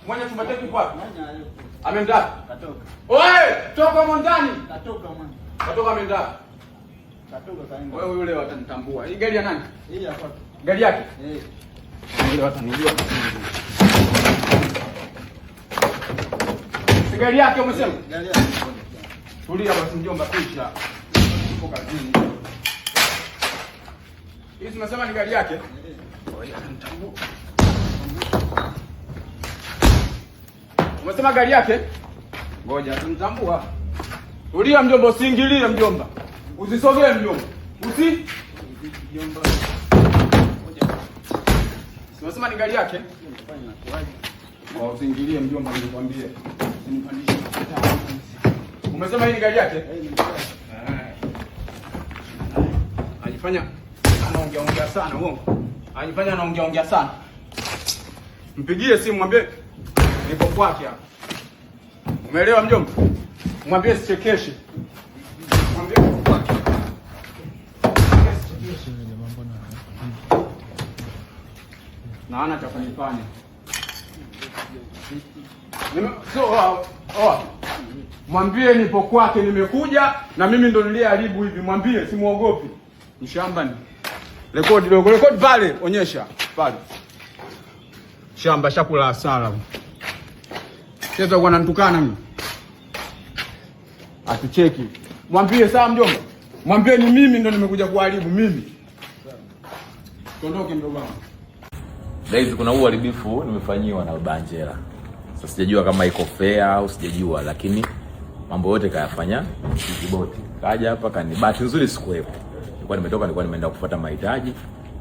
Mwenye chumba chetu kwapi? Ameenda? Katoka. Oe, toka huko ndani. Katoka mwana. Katoka ameenda. Katoka kaenda. Wewe yule watanitambua. Hii gari ya nani? Hii hapa. Gari yake? Yule watanijua. Si gari yake umesema? Gari yake. Tulia basi mjomba, pisha. Uko kazini. Hii tunasema ni gari yake? Wewe atanitambua. Umesema gari yake? Ngoja atanitambua. Tulia mjomba, usiingilie mjomba. Usisogee mjomba. Mjomba. Ngoja. Umesema ni gari yake? Usiingilie mjomba, nilikwambia. Usinipandishe. Umesema hii ni gari yake? Anifanya anaongea sana uongo. Anifanya anaongea sana. Mpigie simu mwambie nipo kwake hapa. Umeelewa mjomba? Mwambie sichekeshe. Mwambie nipo kwake. Na ana cha kunifanya. Mwambie nipo kwake, nimekuja na mimi ndo niliharibu hivi. Mwambie simuogopi. Mshamba ni. Rekodi pale, onyesha pale. Shamba shakula hasara. Sasa kwa ananitukana mimi. Atucheki. Mwambie sawa mjomba. Mwambie ni mimi ndo nimekuja kuharibu mimi. Tondoke mdogo wangu. Guys, kuna uharibifu nimefanyiwa na baba Angela. Sasa sijajua kama iko fair au sijajua, lakini mambo yote kayafanya Kiboti. Kaja hapa bahati nzuri sikuwepo. Nilikuwa nimeenda kufuata mahitaji,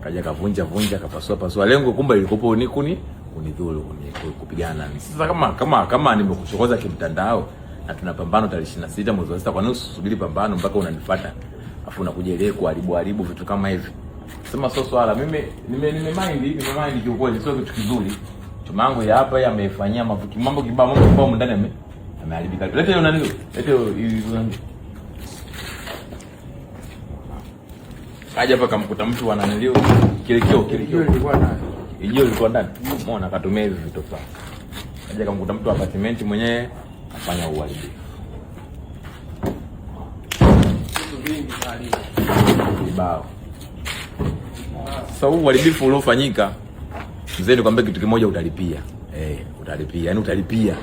kaja kavunja kapasua. Lengo kumbe ilikopo ni kunidhuru, kupigana. Sasa kama nimekuchokoza kimtandao na tunapambana tarehe 26 mwezi wa 6, kwa nini usubiri pambano mpaka unanifuata? Afu unakuja ile kuharibu vitu kama hivi. Sema sio swala, mimi nimemind kiukweli, sio kitu kizuri. Chuma yangu ya hapa yamefanyia mambo kibao ndani ameharibika. Lete hiyo nani? Lete hiyo. Kaja hapa kamkuta mtu ananilio kilekeo ilikuwa nayo. Hiyo ilikuwa ndani. Umeona akatumia hivi vitu sana. Kaja kamkuta mtu apartment mwenyewe afanya uharibifu. Vitu vingi kali. Kibao. Sasa huu uharibifu uliofanyika, mzee nikwambia kitu kimoja, utalipia. Utalipia. Yaani utalipia.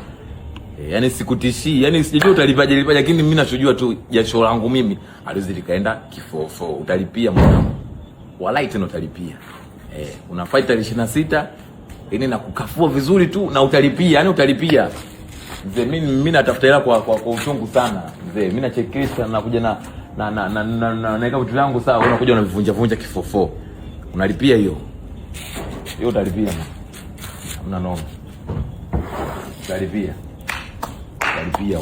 Yaani sikutishii, yaani sijui utalipaje, lakini mimi nachojua tu jasho langu mimi alizi likaenda kifofo. Utalipia mwanangu. Walai tena utalipia. Una fight tarehe 26, yaani nakukafua vizuri tu na utalipia, yaani utalipia. Mzee mimi natafuta hela kwa uchungu sana. Mzee mimi nachekesha na kuja na naika vitu vyangu sawa, unakuja unavunja kifofo. Unalipia hiyo. Hiyo utalipia. Hamna noma. Utalipia.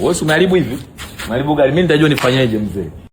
Wewe umeharibu hivi? Umeharibu gari. Mimi nitajua nifanyaje mzee.